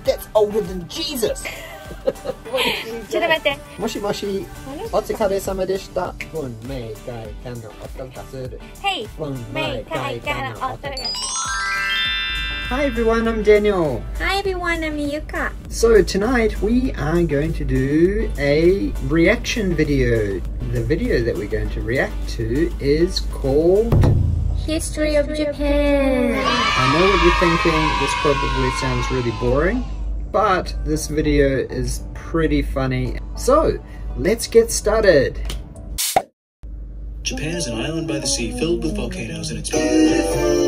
That's older than Jesus. ちょっと待って。もしもし、お疲れ様でした。運命会館の音がする。Hey, 運命会館の音がする。Hi everyone, I'm Daniel. Hi everyone, I'm Yuka. So tonight we are going to do a reaction video. The video that we're going to react to is called History of Japan. I know what you're thinking, this probably sounds really boring, but this video is pretty funny. So let's get started. Japan is an island by the sea filled with volcanoes and it's beautiful.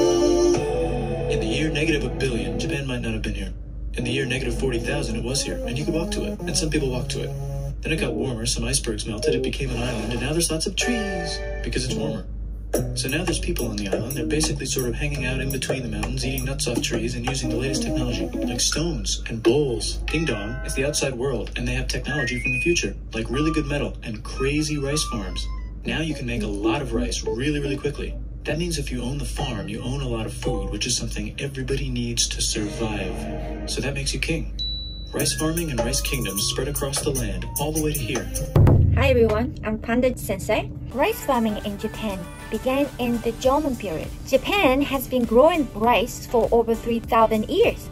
In the year -1 billion, Japan might not have been here. In the year -40,000, it was here, and you could walk to it, and some people walked to it. Then it got warmer, some icebergs melted, it became an island, and now there's lots of trees, because it's warmer. So now there's people on the island, they're basically sort of hanging out in between the mountains, eating nuts off trees, and using the latest technology, like stones and bowls. Ding dong, it's the outside world, and they have technology from the future, like really good metal and crazy rice farms. Now you can make a lot of rice really, really quickly. That means if you own the farm, you own a lot of food, which is something everybody needs to survive. So that makes you king. Rice farming and rice kingdoms spread across the land, all the way to here. Hi everyone, I'm Pandit Sensei. Rice farming in Japan began in the Jomon period. Japan has been growing rice for over 3,000 years.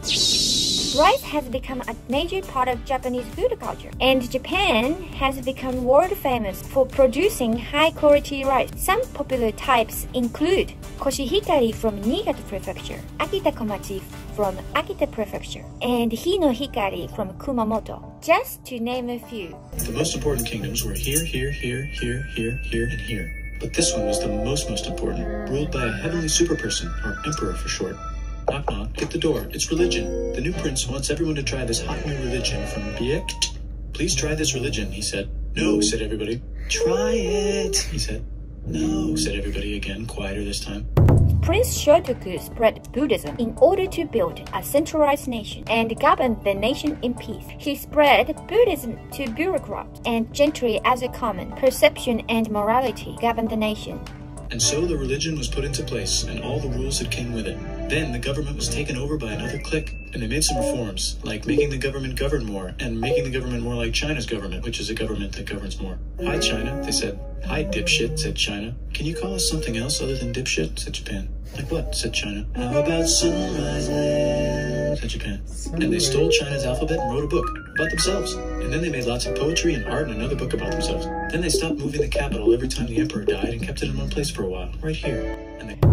Rice has become a major part of Japanese food culture, and Japan has become world famous for producing high-quality rice. Some popular types include Koshihikari from Niigata Prefecture, Akita Komachi from Akita Prefecture, and Hinohikari from Kumamoto, just to name a few. The most important kingdoms were here, here, here, here, here, here, and here. But this one was the most important, ruled by a heavenly super person, or emperor for short. Knock knock, get the door, it's religion. The new prince wants everyone to try this hot new religion from Biekt. Please try this religion, he said. No, said everybody. Try it, he said. No, said everybody again, quieter this time. Prince Shotoku spread Buddhism in order to build a centralized nation and govern the nation in peace. He spread Buddhism to bureaucrats and gentry as a common perception and morality governed the nation. And so the religion was put into place, and all the rules that came with it. Then the government was taken over by another clique, and they made some reforms, like making the government govern more, and making the government more like China's government, which is a government that governs more. Hi, China, they said. Hi, dipshit, said China. Can you call us something else other than dipshit, said Japan. Like what, said China. How about Sunrise Land, said Japan. And they stole China's alphabet and wrote a book about themselves. And then they made lots of poetry and art and another book about themselves. Then they stopped moving the capital every time the emperor died and kept it in one place for a while, right here.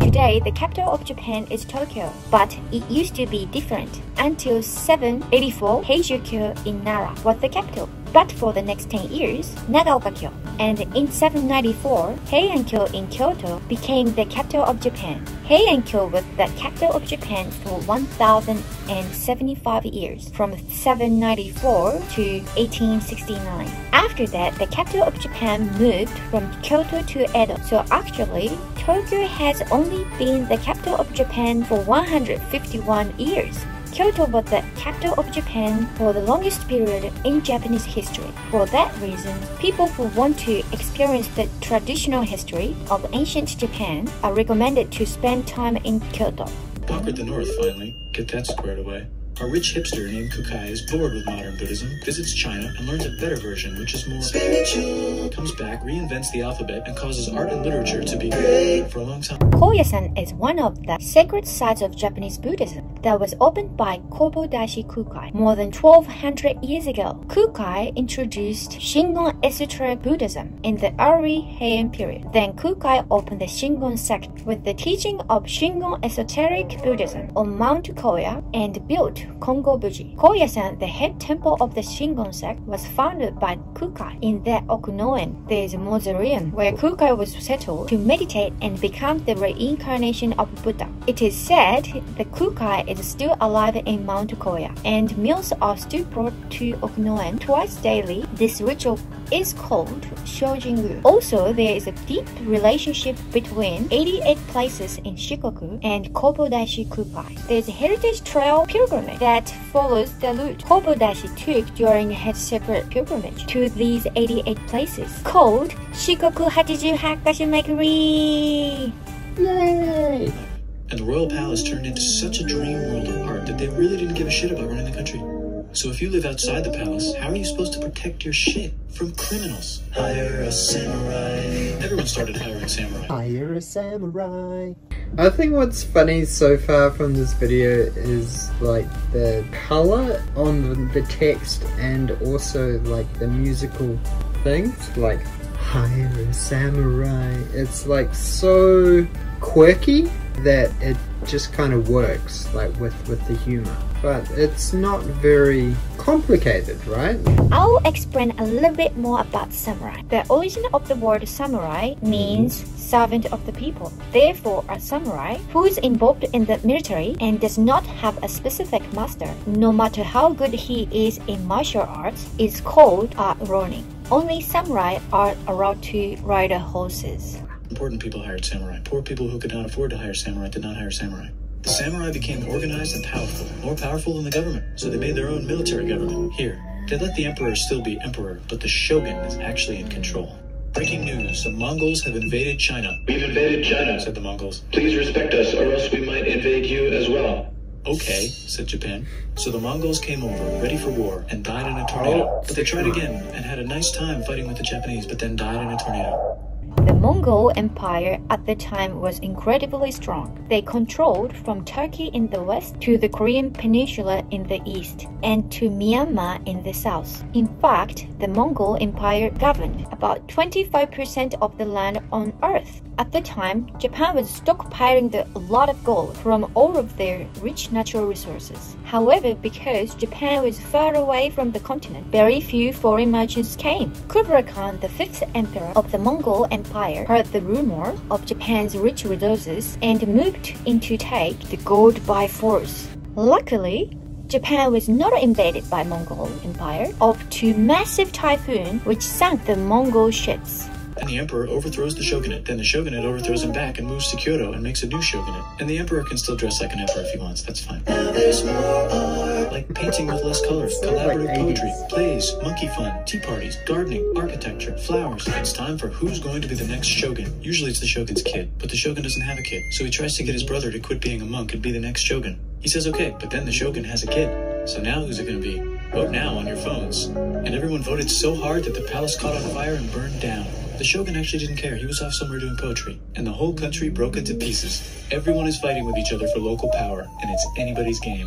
Today, the capital of Japan is Tokyo, but it used to be different. Until 784, Heijukyo in Nara was the capital. But for the next 10 years, Nagaoka-kyo. And in 794, Heian-kyo in Kyoto became the capital of Japan. Heian-kyo was the capital of Japan for 1,075 years, from 794 to 1869. After that, the capital of Japan moved from Kyoto to Edo. So actually, Tokyo has only been the capital of Japan for 151 years. Kyoto was the capital of Japan for the longest period in Japanese history. For that reason, people who want to experience the traditional history of ancient Japan are recommended to spend time in Kyoto. Conquered the north finally, get that squared away. A rich hipster named Kukai is bored with modern Buddhism, visits China, and learns a better version, which is more spiritual. Comes back, reinvents the alphabet, and causes art and literature to be great for a long time. Koyasan is one of the sacred sites of Japanese Buddhism that was opened by Kobodashi Kukai more than 1,200 years ago. Kukai introduced Shingon esoteric Buddhism in the early Heian period. Then Kukai opened the Shingon sect with the teaching of Shingon esoteric Buddhism on Mount Koya and built Kongo-Buji. Koyasan, the head temple of the Shingon sect, was founded by Kukai. In the Okunoen, there is a mausoleum where Kukai was settled to meditate and become the reincarnation of Buddha. It is said that Kukai is still alive in Mount Koya, and meals are still brought to Okunoen twice daily. This ritual is called Shojingu. Also, there is a deep relationship between 88 places in Shikoku and Kobodashi Kukai. There is a heritage trail pilgrimage that follows the route Kobodashi took during his separate pilgrimage to these 88 places, called Shikoku 88 Kashi Makery. Yay! And the royal palace turned into such a dream world of art that they really didn't give a shit about running the country. So if you live outside the palace, how are you supposed to protect your shit from criminals? Hire a samurai. Everyone started hiring samurai. Hire a samurai. I think what's funny so far from this video is like the color on the text and also like the musical things, like hire a samurai. It's like so quirky that it just kind of works, like with the humor, but it's not very complicated, right? I'll explain a little bit more about samurai. The origin of the word samurai means servant of the people. Therefore, a samurai who is involved in the military and does not have a specific master, no matter how good he is in martial arts, is called a ronin. Only samurai are allowed to ride horses. Important people hired samurai. Poor people who could not afford to hire samurai did not hire samurai. The samurai became organized and powerful, more powerful than the government, so they made their own military government. Here, they let the emperor still be emperor, but the shogun is actually in control. Breaking news, the Mongols have invaded China. We've invaded China, Said the Mongols. Please respect us, or else we might invade you as well. Okay, said Japan. So the Mongols came over, ready for war, and died in a tornado. But they tried again, and had a nice time fighting with the Japanese, but then died in a tornado. The Mongol Empire at the time was incredibly strong. They controlled from Turkey in the west to the Korean Peninsula in the east and to Myanmar in the south. In fact, the Mongol Empire governed about 25% of the land on Earth. At the time, Japan was stockpiling a lot of gold from all of their rich natural resources. However, because Japan was far away from the continent, very few foreign merchants came. Kublai Khan, the fifth emperor of the Mongol Empire, heard the rumor of Japan's rich resources and moved in to take the gold by force. Luckily, Japan was not invaded by Mongol Empire up to massive typhoon which sank the Mongol ships. And the emperor overthrows the shogunate. Then the shogunate overthrows him back and moves to Kyoto and makes a new shogunate. And the emperor can still dress like an emperor if he wants. That's fine. Now there's more art. Like painting with less color, collaborative poetry, plays, monkey fun, tea parties, gardening, architecture, flowers. It's time for who's going to be the next shogun. Usually it's the shogun's kid, but the shogun doesn't have a kid. So he tries to get his brother to quit being a monk and be the next shogun. He says okay, but then the shogun has a kid. So now who's it going to be? Vote now on your phones. And everyone voted so hard that the palace caught on fire and burned down. The shogun actually didn't care. He was off somewhere doing poetry. And the whole country broke into pieces. Everyone is fighting with each other for local power, and it's anybody's game.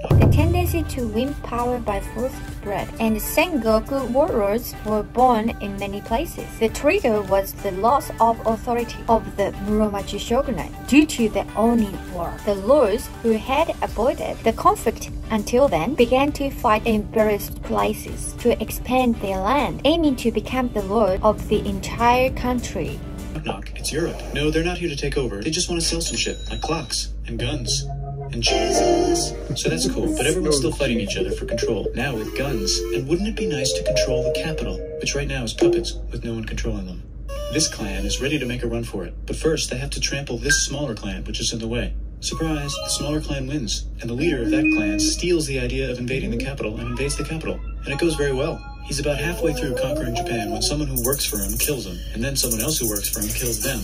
The tendency to win power by force spread, and Sengoku warlords were born in many places. The trigger was the loss of authority of the Muromachi shogunate due to the Oni War. The lords who had avoided the conflict until then began to fight in various places to expand their land, aiming to become the lord of the entire country. Knock, it's Europe. No, they're not here to take over. They just want to sell some shit, like clocks and guns. And Jesus. So that's cool, but everyone's still fighting each other for control, now with guns. And wouldn't it be nice to control the capital, which right now is puppets, with no one controlling them? This clan is ready to make a run for it, but first they have to trample this smaller clan, which is in the way. Surprise, the smaller clan wins, and the leader of that clan steals the idea of invading the capital and invades the capital. And it goes very well. He's about halfway through conquering Japan when someone who works for him kills him, and then someone else who works for him kills them.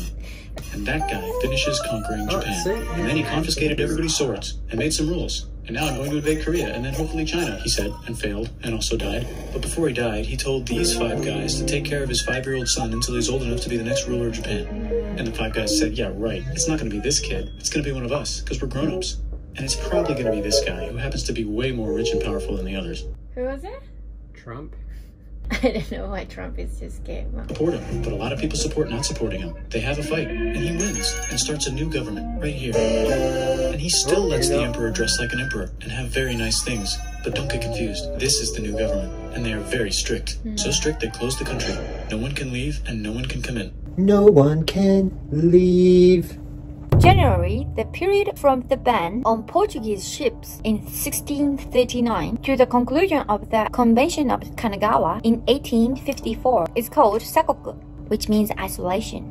And that guy finishes conquering Japan. And then he confiscated everybody's swords and made some rules. And now I'm going to invade Korea and then hopefully China, he said, and failed, and also died. But before he died, he told these 5 guys to take care of his 5-year-old son until he's old enough to be the next ruler of Japan. And the 5 guys said, yeah, right, it's not going to be this kid. It's going to be one of us, because we're grown-ups. And it's probably going to be this guy, who happens to be way more rich and powerful than the others. Who was it? Trump. I don't know why Trump is just gay. Well, Support him, but a lot of people support not supporting him. They have a fight, and he wins, and starts a new government, right here. And he still lets the emperor dress like an emperor, and have very nice things. But don't get confused, this is the new government, and they are very strict. So strict they close the country. No one can leave, and no one can come in. No one can leave. Generally, the period from the ban on Portuguese ships in 1639 to the conclusion of the Convention of Kanagawa in 1854 is called Sakoku, which means isolation.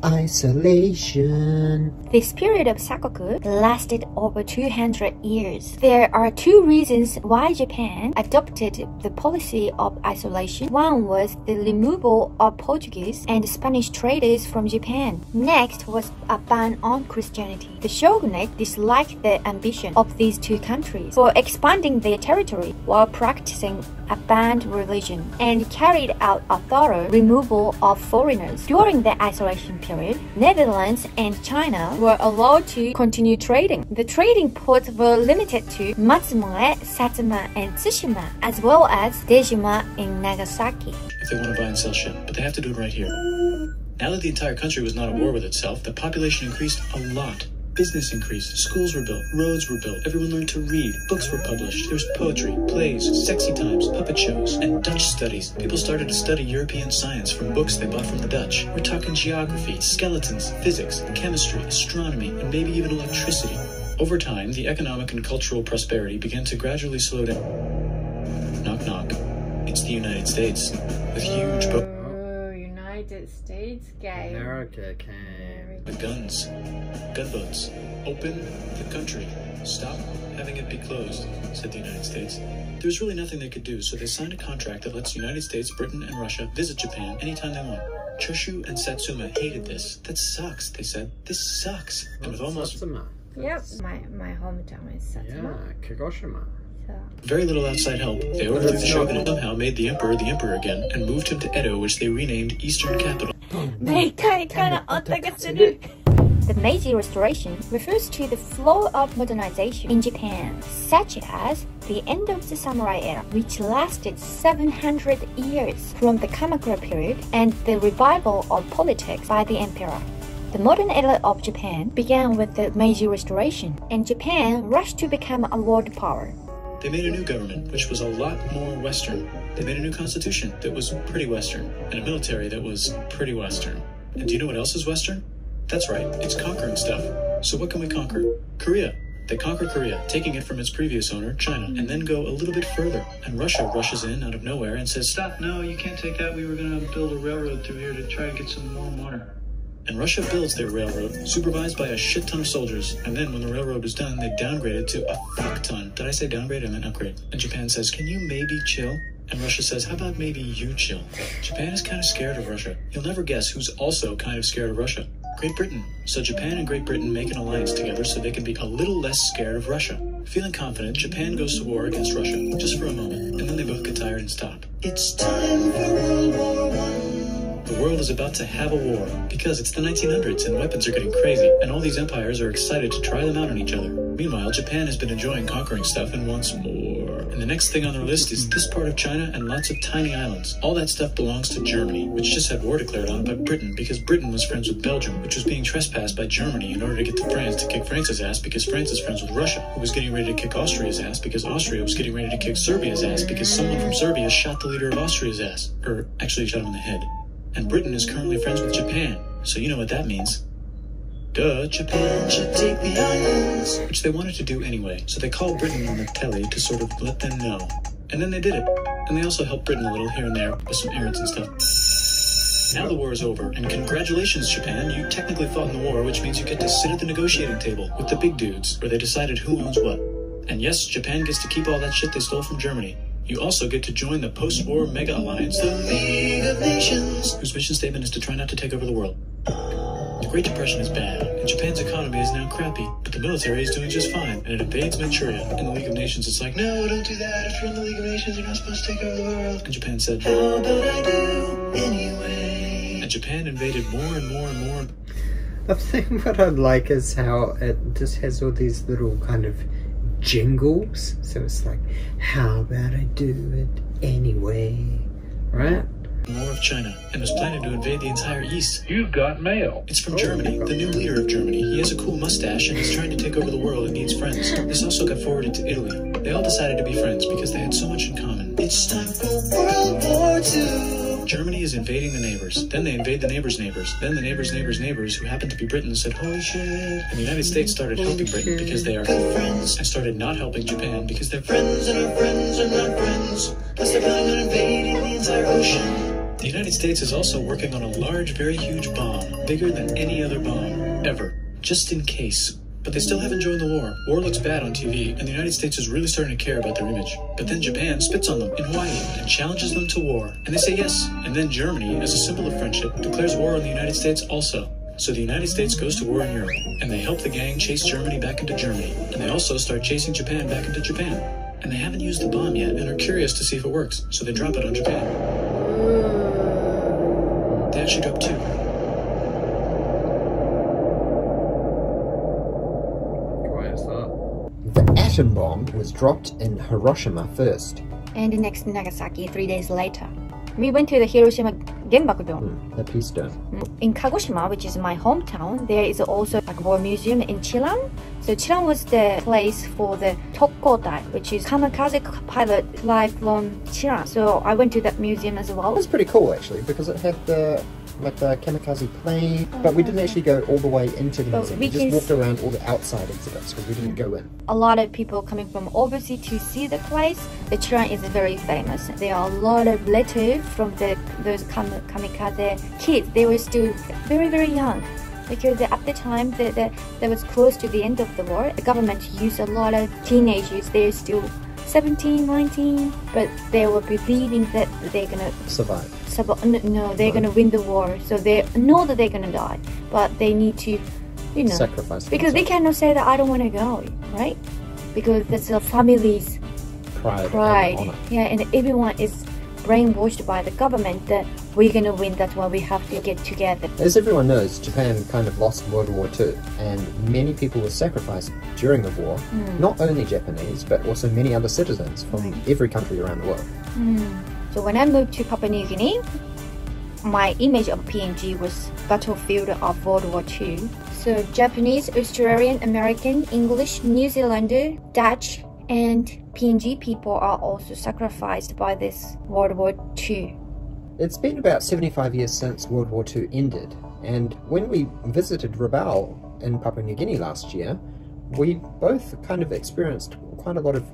Isolation. This period of sakoku lasted over 200 years. There are two reasons why Japan adopted the policy of isolation. One was the removal of Portuguese and Spanish traders from Japan. Next was a ban on Christianity. The shogunate disliked the ambition of these two countries for expanding their territory while practicing a banned religion and carried out a thorough removal of foreigners. During the isolation period, Netherlands and China were allowed to continue trading. The trading ports were limited to Matsumoe, Satsuma, and Tsushima, as well as Dejima in Nagasaki. If they want to buy and sell shit, but they have to do it right here. Now that the entire country was not at war with itself, the population increased a lot. Business increased, schools were built, roads were built, everyone learned to read, books were published, there was poetry, plays, sexy times, puppet shows, and Dutch studies. People started to study European science from books they bought from the Dutch. We're talking geography, skeletons, physics, chemistry, astronomy, and maybe even electricity. Over time, the economic and cultural prosperity began to gradually slow down. Knock knock. It's the United States, with huge United States game. America came. with guns, gunboats. Open the country. Stop having it be closed, said the United States. There was really nothing they could do, so they signed a contract that lets the United States, Britain, and Russia visit Japan anytime they want. Choshu and Satsuma hated this. That sucks, they said. This sucks. And with almost Satsuma. Yep, my hometown is Satsuma. Yeah, Kagoshima. So. very little outside help, they overthrew the shogunate, somehow made the emperor again, and moved him to Edo, which they renamed Eastern Capital. The Meiji Restoration refers to the flow of modernization in Japan, such as the end of the samurai era, which lasted 700 years from the Kamakura period, and the revival of politics by the emperor. The modern era of Japan began with the Meiji Restoration, and Japan rushed to become a world power. They made a new government, which was a lot more Western. They made a new constitution that was pretty Western, and a military that was pretty Western. And do you know what else is Western? That's right, it's conquering stuff. So what can we conquer? Korea. They conquer Korea, taking it from its previous owner, China, and then go a little bit further. And Russia rushes in out of nowhere and says, "Stop, no, you can't take that. We were going to build a railroad through here to try to get some warm water." And Russia builds their railroad, supervised by a shit ton of soldiers. And then when the railroad was done, they downgrade it to a fuck ton. Did I say downgrade? I meant upgrade. And Japan says, "Can you maybe chill?" And Russia says, "How about maybe you chill?" Japan is kind of scared of Russia. You'll never guess who's also kind of scared of Russia. Great Britain. So Japan and Great Britain make an alliance together so they can be a little less scared of Russia. Feeling confident, Japan goes to war against Russia, just for a moment, and then they both get tired and stop. It's time for World War I. The world is about to have a war, because it's the 1900s and weapons are getting crazy, and all these empires are excited to try them out on each other. Meanwhile, Japan has been enjoying conquering stuff and wants more. And the next thing on their list is this part of China and lots of tiny islands. All that stuff belongs to Germany, which just had war declared on it by Britain, because Britain was friends with Belgium, which was being trespassed by Germany in order to get to France to kick France's ass, because France is friends with Russia, who was getting ready to kick Austria's ass, because Austria was getting ready to kick Serbia's ass, because someone from Serbia shot the leader of Austria's ass. Or actually shot him in the head. And Britain is currently friends with Japan, so you know what that means. Duh, Japan should take the islands. Which they wanted to do anyway, so they called Britain on the telly to sort of let them know. And then they did it. And they also helped Britain a little here and there with some errands and stuff. Now the war is over, and congratulations, Japan, you technically fought in the war, which means you get to sit at the negotiating table with the big dudes, where they decided who owns what. And yes, Japan gets to keep all that shit they stole from Germany. You also get to join the post-war mega alliance, the League of Nations, whose mission statement is to try not to take over the world. The Great Depression is bad, and Japan's economy is now crappy, but the military is doing just fine, and it invades Manchuria. In the League of Nations, it's like, "No, don't do that. If you're in the League of Nations, you're not supposed to take over the world." And Japan said, "How about I do anyway?" And Japan invaded more and more and more. The thing what I like is how it just has all these little kind of jingles. So it's like, how about I do it anyway? Right? More of China, and was planning to invade the entire East. You've got mail. It's from Germany, the new leader of Germany. He has a cool mustache and he's trying to take over the world and needs friends. This also got forwarded to Italy. They all decided to be friends because they had so much in common. It's time for World War II. Germany is invading the neighbors. Then they invade the neighbors' neighbors. Then the neighbors' neighbors' neighbors, who happened to be Britain, said, "Holy shit." And the United States started helping Britain because they are good friends, and started not helping Japan because they're friends and our friends are not friends. Plus they're planning on invading the entire ocean. The United States is also working on a large, very huge bomb, bigger than any other bomb ever, just in case. But they still haven't joined the war. War looks bad on TV, and the United States is really starting to care about their image. But then Japan spits on them in Hawaii and challenges them to war, and they say yes. And then Germany, as a symbol of friendship, declares war on the United States also. So the United States goes to war in Europe, and they help the gang chase Germany back into Germany. And they also start chasing Japan back into Japan. And they haven't used the bomb yet, and are curious to see if it works, so they drop it on Japan. They actually dropped 2. The atom bomb was dropped in Hiroshima first. And the next Nagasaki 3 days later. We went to the Hiroshima Genbaku Dome. The peace dome. In Kagoshima, which is my hometown, there is also a war museum in Chiran. So Chiran was the place for the Tokkotai, which is kamikaze pilot fly from Chiran. So I went to that museum as well. It was pretty cool actually, because it had the kamikaze plane, but we didn't actually go all the way into the museum. We just walked around all the outside exhibits because we didn't go in. A lot of people coming from overseas to see the place. The Chiran is very famous. There are a lot of letters from those kamikaze kids. They were still very, very young. Because at the time that was close to the end of the war, the government used a lot of teenagers. They're still 17, 19, but they were believing that they're gonna survive. No, they're gonna win the war. So they know that they're gonna die, but they need to, sacrifice because they cannot say that I don't want to go, right? Because that's a family's pride. And honor. Yeah, and everyone is brainwashed by the government that we're gonna win. That's why we have to get together. As everyone knows, Japan kind of lost World War II, and many people were sacrificed during the war. Not only Japanese, but also many other citizens from every country around the world. So when I moved to Papua New Guinea, my image of PNG was battlefield of World War II. So Japanese, Australian, American, English, New Zealander, Dutch, and PNG people are also sacrificed by this World War II. It's been about 75 years since World War II ended, and when we visited Rabaul in Papua New Guinea last year, we both kind of experienced quite a lot of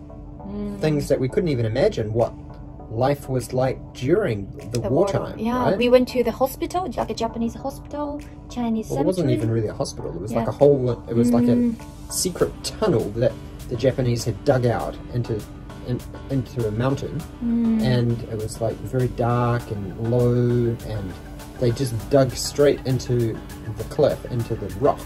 things that we couldn't even imagine what life was like during the wartime. Yeah, right? we went to the hospital, like a Japanese hospital, Chinese cemetery. It wasn't even really a hospital, it was like a whole, it was like a secret tunnel that the Japanese had dug out into a mountain, and it was like very dark and low, and they just dug straight into the cliff, into the rock,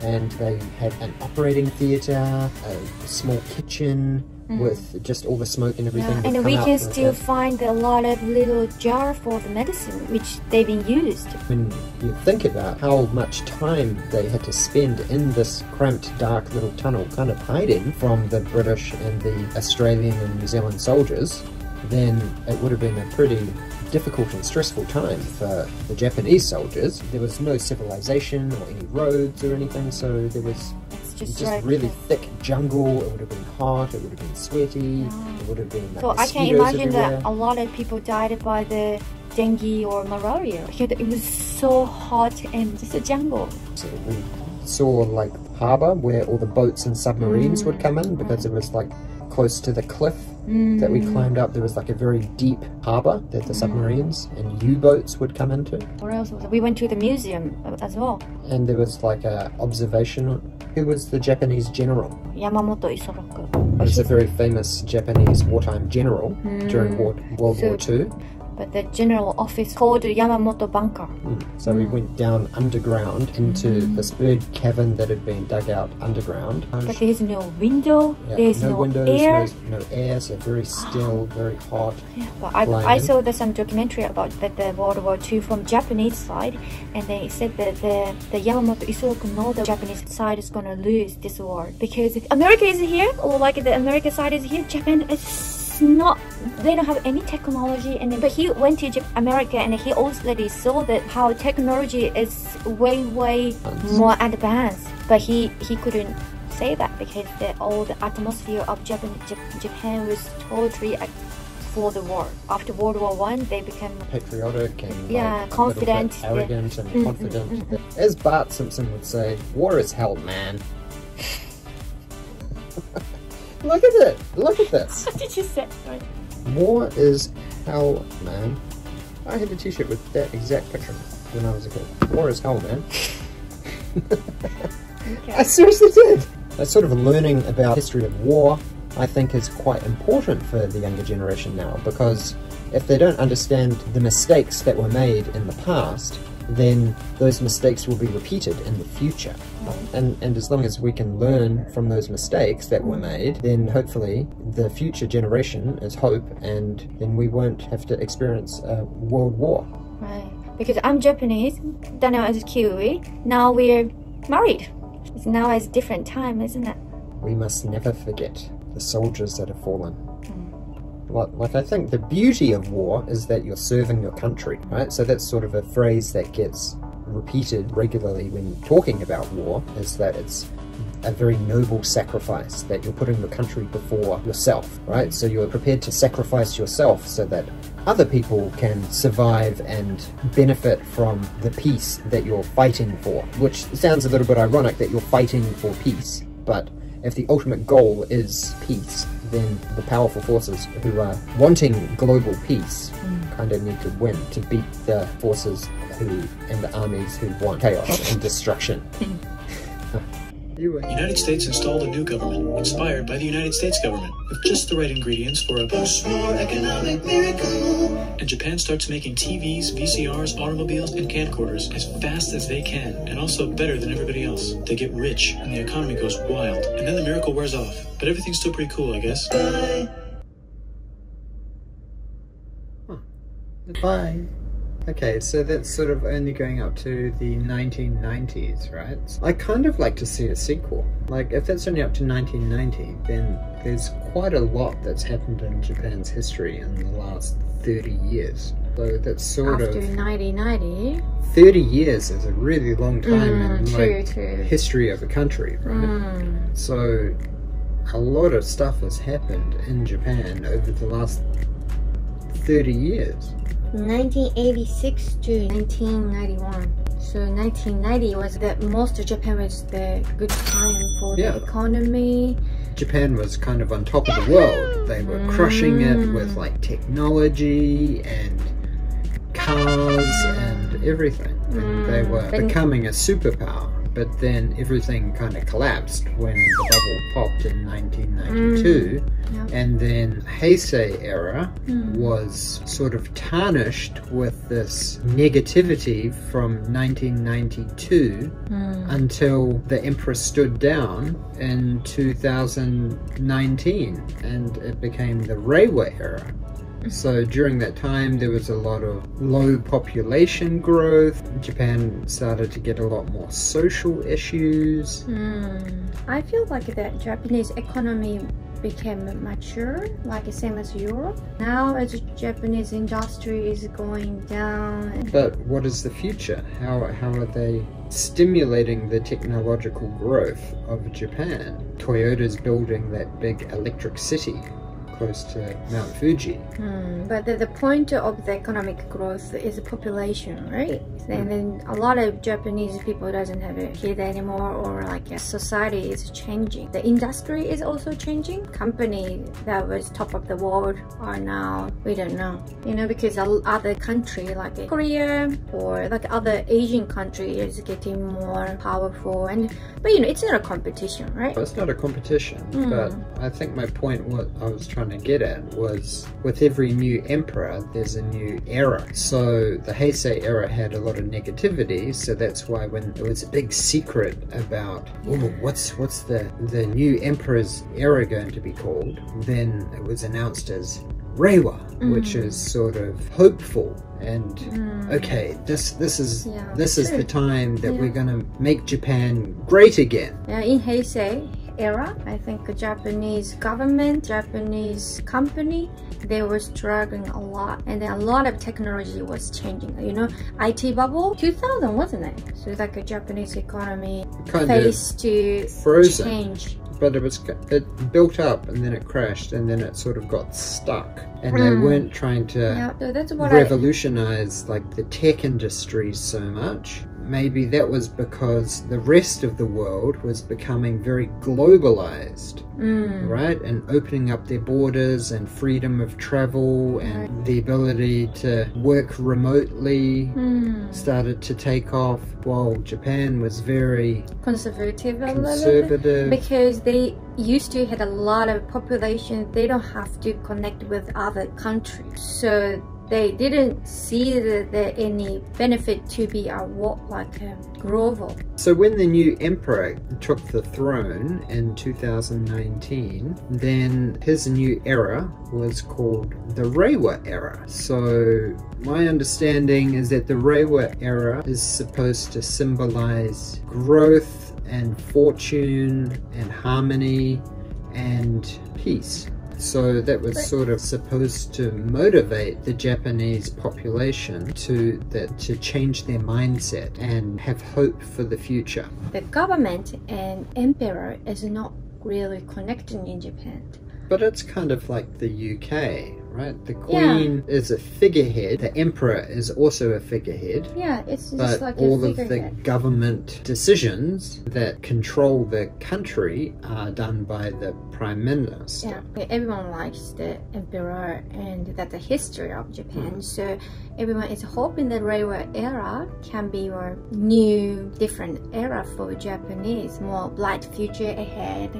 and they had an operating theatre, a small kitchen with just all the smoke and everything. Yeah, and we can still find a lot of little jar for the medicine which they've been used. When you think about how much time they had to spend in this cramped, dark little tunnel, kind of hiding from the British and the Australian and New Zealand soldiers, then it would have been a pretty difficult and stressful time for the Japanese soldiers. There was no civilization or any roads or anything, so there was just really thick jungle. It would have been hot, it would have been sweaty, it would have been so I can imagine that a lot of people died by the dengue or malaria. It was so hot and just a jungle. So we saw like harbour where all the boats and submarines would come in, because it was like close to the cliff that we climbed up. There was like a very deep harbour that the submarines and U-boats would come into. What else was it? We went to the museum as well. And there was like a observation. Who was the Japanese general? Yamamoto Isoroku. He was a very famous Japanese wartime general during World War II. But the general office called Yamamoto Bunker. So we went down underground into this big cavern that had been dug out underground. But there's no window, there's no windows, air. no air, so very still, very hot. Yeah, but I saw some documentary about the World War II from Japanese side, and they said that the Yamamoto Isoroku know the Japanese side is going to lose this war, because if America is here, or like the American side is here, Japan is not, they don't have any technology. And but he went to America, and he already saw that how technology is way more advanced, but he couldn't say that because all the atmosphere of Japan was totally for the war. After World War I, they became patriotic and confident, arrogant and confident. As Bart Simpson would say, war is hell, man. Look at it! Look at this! What did you say? War is hell, man. I had a t-shirt with that exact picture when I was a kid. War is hell, man. Okay. I seriously did. That sort of learning about history of war, I think, is quite important for the younger generation now, because if they don't understand the mistakes that were made in the past, then those mistakes will be repeated in the future. And as long as we can learn from those mistakes that were made, then hopefully the future generation is hope, and then we won't have to experience a world war. Right. Because I'm Japanese, Daniel is Kiwi. Now we're married. Now it's a different time, isn't it? We must never forget the soldiers that have fallen. Like, I think the beauty of war is that you're serving your country, right? So that's sort of a phrase that gets repeated regularly when talking about war, is that it's a very noble sacrifice, that you're putting your country before yourself, right? So you're prepared to sacrifice yourself so that other people can survive and benefit from the peace that you're fighting for, which sounds a little bit ironic that you're fighting for peace, but if the ultimate goal is peace, then the powerful forces who are wanting global peace kind of need to win to beat the forces and the armies who want chaos and destruction. The United States installed a new government, inspired by the United States government, with just the right ingredients for a post-war economic miracle. And Japan starts making TVs, VCRs, automobiles, and camcorders as fast as they can, and also better than everybody else. They get rich, and the economy goes wild, and then the miracle wears off. But everything's still pretty cool, I guess. Bye. Okay, so that's sort of only going up to the 1990s, right? I kind of like to see a sequel. Like, if that's only up to 1990, then there's quite a lot that's happened in Japan's history in the last 30 years. So that's sort After of... 1990. 30 years is a really long time in True. history of a country, right? So a lot of stuff has happened in Japan over the last 30 years. 1986 to 1991. So 1990 was the most Japan was the good time for the economy. Japan was kind of on top of the world. They were crushing it with like technology and cars and everything. And they were becoming a superpower. But then everything kind of collapsed when the bubble popped in 1992. And then Heisei era was sort of tarnished with this negativity from 1992 until the emperor stood down in 2019, and it became the Reiwa era. So during that time there was a lot of low population growth. Japan started to get a lot more social issues. I feel like the Japanese economy became mature, like the same as Europe. Now as Japanese industry is going down. But what is the future? How are they stimulating the technological growth of Japan? Toyota's building that big electric city close to Mount Fuji. But the point of the economic growth is population, right? And then a lot of Japanese people doesn't have a kid anymore, or like society is changing. The industry is also changing. Company that was top of the world are now, we don't know, you know, because other country like Korea or like other Asian country is getting more powerful. But you know, it's not a competition, right? It's not a competition, but I think my point, what I was trying to get at, was with every new emperor there's a new era. So the Heisei era had a lot of negativity, so that's why when it was a big secret about what's the new emperor's era going to be called, then it was announced as Reiwa, which is sort of hopeful and okay, this is the time that we're gonna make Japan great again. In Heisei era, I think the Japanese government, Japanese company, they were struggling a lot, and then a lot of technology was changing. You know, IT bubble 2000, wasn't it? So it's like a Japanese economy faced to frozen. Change. But it built up and then it crashed and then it sort of got stuck, and they weren't trying to So that's what revolutionize like the tech industry so much. maybe that was because the rest of the world was becoming very globalized, right? And opening up their borders and freedom of travel and the ability to work remotely started to take off, while Japan was very conservative a little conservative. bit, because they used to had a lot of population. They don't have to connect with other countries, so they didn't see the any benefit to be a global. So when the new emperor took the throne in 2019, then his new era was called the Reiwa era. So my understanding is that the Reiwa era is supposed to symbolize growth and fortune and harmony and peace. So that was sort of supposed to motivate the Japanese population to change their mindset and have hope for the future. The government and emperor is not really connecting in Japan. But it's kind of like the UK, right? The Queen is a figurehead. The Emperor is also a figurehead. Yeah, it's just but like all a of the figurehead. government decisions that control the country are done by the Prime Minister. Yeah, everyone likes the emperor and that the history of Japan. So everyone is hoping the Reiwa era can be a new, different era for Japanese, more bright future ahead.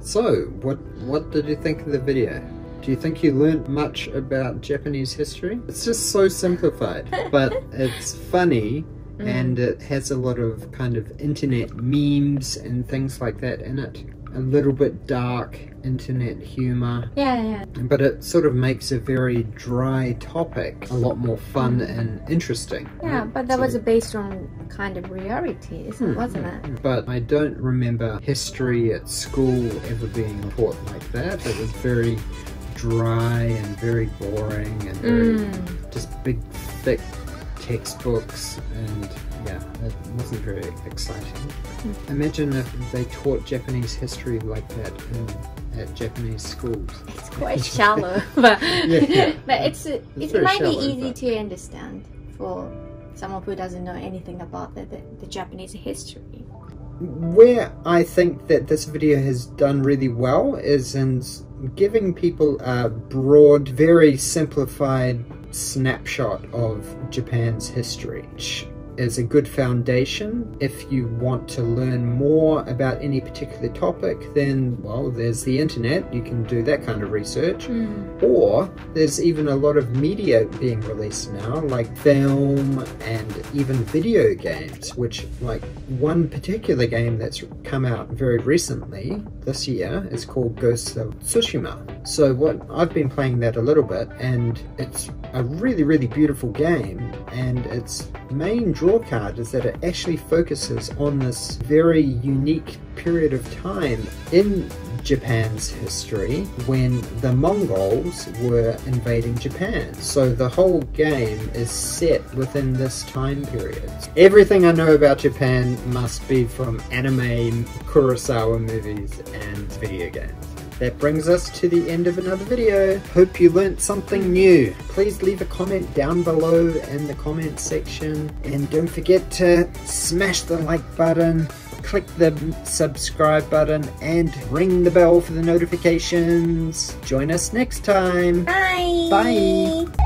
So, what did you think of the video? Do you think you learned much about Japanese history? It's just so simplified, but it's funny and it has a lot of kind of internet memes and things like that in it. A little bit dark internet humor. Yeah. But it sort of makes a very dry topic a lot more fun and interesting. Yeah, but that was based on kind of reality, wasn't it? But I don't remember history at school ever being taught like that. It was very dry and very boring and very just big, thick textbooks, and yeah, it wasn't very exciting. Imagine if they taught Japanese history like that at Japanese schools. It's quite shallow, but yeah. but it very might be shallow, easy but- to understand for someone who doesn't know anything about the Japanese history. Where I think that this video has done really well is in giving people a broad, very simplified snapshot of Japan's history, which is a good foundation. If you want to learn more about any particular topic, then, well, there's the internet. You can do that kind of research. Or there's even a lot of media being released now, like film and even video games, which, like, one particular game that's come out very recently this year is called Ghost of Tsushima. So I've been playing that a little bit, and it's a really, really beautiful game, and its main draw card is that it actually focuses on this very unique period of time in Japan's history when the Mongols were invading Japan. So the whole game is set within this time period. Everything I know about Japan must be from anime, Kurosawa movies, and video games. That brings us to the end of another video. Hope you learnt something new. Please leave a comment down below in the comment section, and don't forget to smash the like button, click the subscribe button, and ring the bell for the notifications. Join us next time. Bye! Bye!